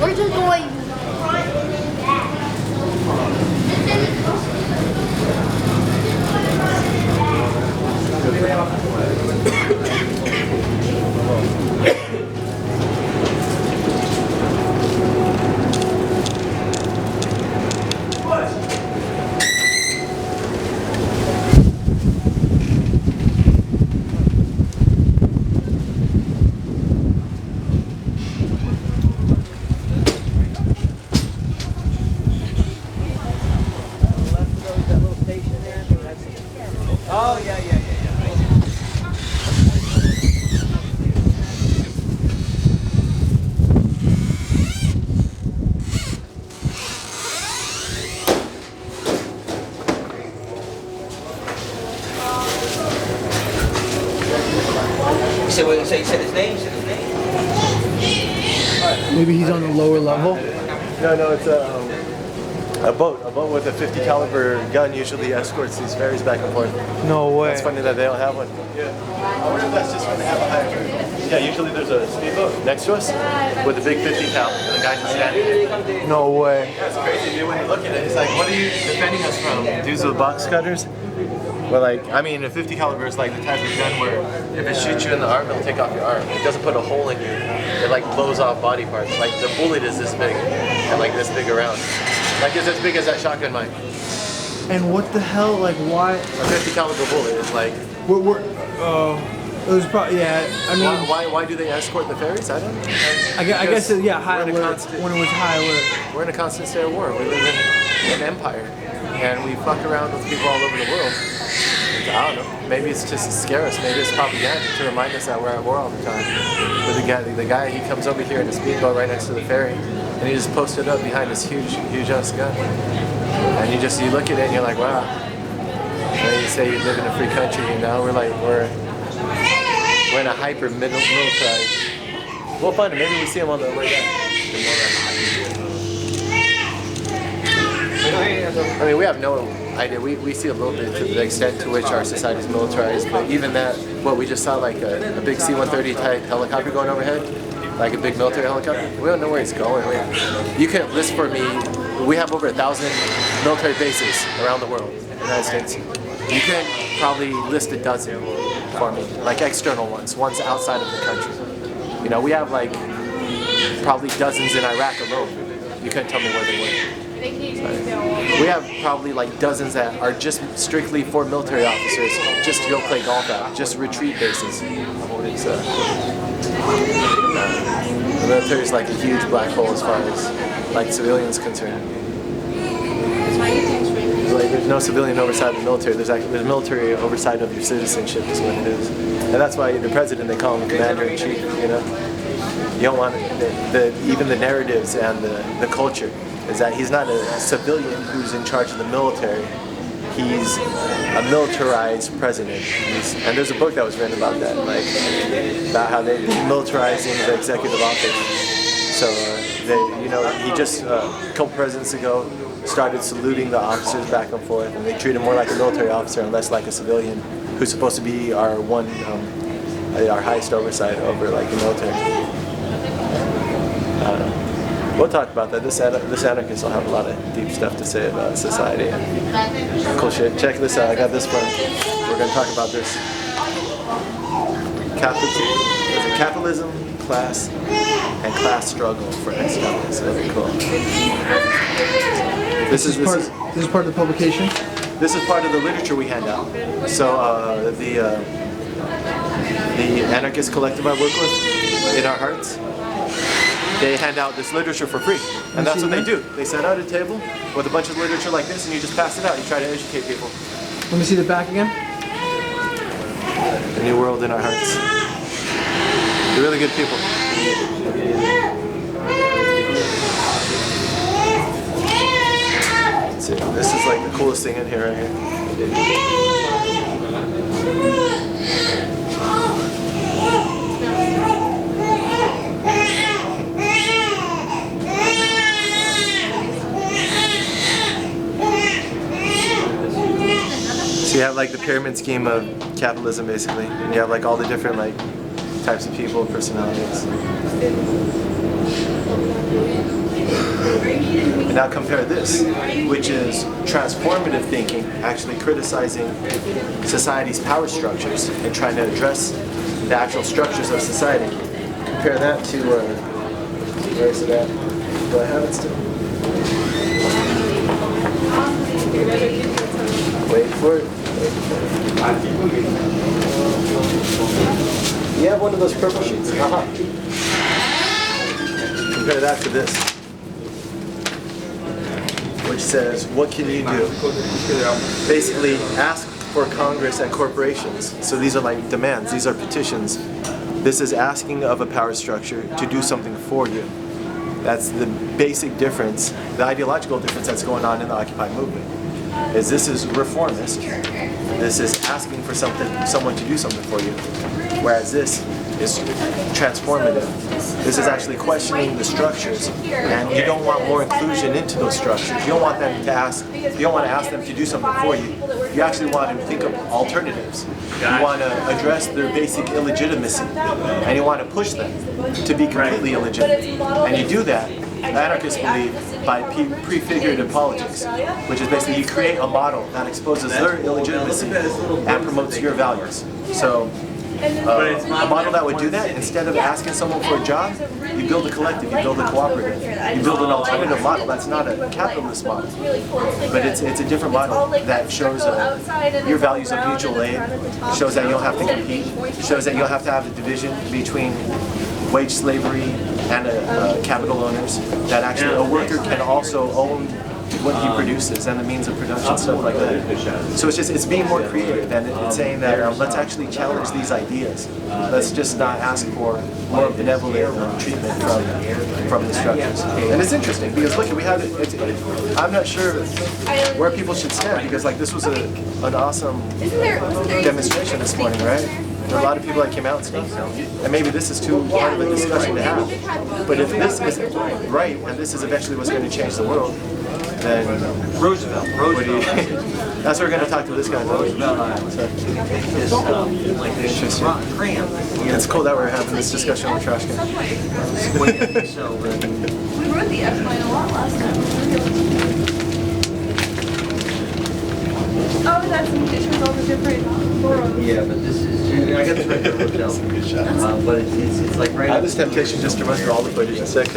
We're just going. Oh, yeah. You said his name? Maybe he's on the lower level. No, it's a boat. A boat with a 50 caliber gun usually escorts these ferries back and forth. No way. It's funny that they don't have one. Yeah. I wonder if that's just when they have a higher crew. Yeah, usually there's a speedboat next to us with a big 50 cal and the guy just standing there. No way. Yeah, it's crazy, dude. When you look at it, it's like, what are you defending us from? Dudes with box cutters? Well, like, I mean, a 50 caliber is like the type of gun where if it shoots you in the arm, it'll take off your arm. It doesn't put a hole in you. It like blows off body parts. Like the bullet is this big and like this big around. Like it's as big as that shotgun mine. And what the hell? Like, why? A 50 caliber bullet is like. It was probably, yeah. I mean, why do they escort the ferries? I don't know. I guess yeah, high alert. When it was high alert. We're in a constant state of war. We live in an empire, and we fuck around with people all over the world. I don't know. Maybe it's just to scare us. Maybe it's propaganda to remind us that we're at war all the time. But the guy, he comes over here in a speedboat right next to the ferry, and he just posted up behind this huge ass gun. And you look at it and you're like, wow. And you say you live in a free country, you know? We're in a hyper militarized. We'll find him. Maybe we see him on the way down. I mean, we have no idea. We see a little bit to the extent to which our society is militarized, but even that, what we just saw, like a big C-130 type helicopter going overhead, like a big military helicopter. We don't know where it's going. You can list for me. We have over 1,000 military bases around the world, in the United States. You can probably list a dozen for me, like external ones outside of the country. You know, we have like probably dozens in Iraq alone. You couldn't tell me where they were. We have probably like dozens that are just strictly for military officers, just to go play golf at, just retreat bases. So, the military is like a huge black hole as far as like civilians concerned. There's no civilian oversight of the military. There's military oversight of your citizenship is what it is, and that's why the president, they call him commander-in-chief. You know, you don't want even the narratives and the culture is that he's not a civilian who's in charge of the military. He's a militarized president. And there's a book that was written about that, like about how they're militarizing the executive office. So he just a couple presidents ago started saluting the officers back and forth, and they treat him more like a military officer and less like a civilian who's supposed to be our highest oversight over like the military. I don't know. We'll talk about that. This anarchist will have a lot of deep stuff to say about society and cool shit. Check this out. I got this one. We're going to talk about this. Capitalism, class, and class struggle for next level. It's very cool. This is part of the publication? This is part of the literature we hand out. So the anarchist collective I work with, In Our Hearts, they hand out this literature for free. And that's what they do. They set out a table with a bunch of literature like this, and you just pass it out. You try to educate people. Let me see the back again. The New World in Our Hearts. They're really good people. Let's see. This is like the coolest thing in here right here. So you have like the pyramid scheme of capitalism basically, and you have like all the different like types of people, personalities. And now compare this, which is transformative thinking, actually criticizing society's power structures and trying to address the actual structures of society. Compare that to, where is it at? Do I have it still? Wait for it. You have one of those purple sheets? Compare that to this, which says, what can you do? Basically, ask for Congress and corporations. So these are like demands, these are petitions. This is asking of a power structure to do something for you. That's the basic difference, the ideological difference that's going on in the Occupy movement. Is this is reformist, this is asking for someone to do something for you, whereas this is transformative. This is actually questioning the structures, and you don't want more inclusion into those structures. You don't want them to ask. You don't want to ask them to do something for you. You actually want to think of alternatives. You want to address their basic illegitimacy, and you want to push them to be completely illegitimate. And you do that, anarchists believe, by prefigured politics, which is basically you create a model that exposes their illegitimacy and promotes your values. So a model that would do that, instead of asking someone for a job, you build a collective, you build a cooperative, you build an alternative model that's not a capitalist model, but it's a different model that shows your values of mutual aid, shows that you don't have to compete, shows that you don't have to have a division between wage slavery and capital owners, that actually a worker can also own what he produces and the means of production, stuff like that. So it's being more creative, and it's saying that let's actually challenge these ideas. Let's just not ask for more benevolent treatment from the structures. And it's interesting because look, we had I'm not sure where people should stand, because like this was an awesome demonstration this morning, right? There were a lot of people that came out and spoke, and maybe this is too hard of a discussion to have. But if this isn't right, and this is eventually what's going to change the world, then Roosevelt. That's what we're going to talk to this guy about. It's cool that we're having this discussion on the trash can. We wrote the F-line a lot last time. Oh, that's some pictures of all the different boroughs. Yeah, but this is. I got this right there, hotel. But it's like right. I have this temptation just to run through all the footage in a second.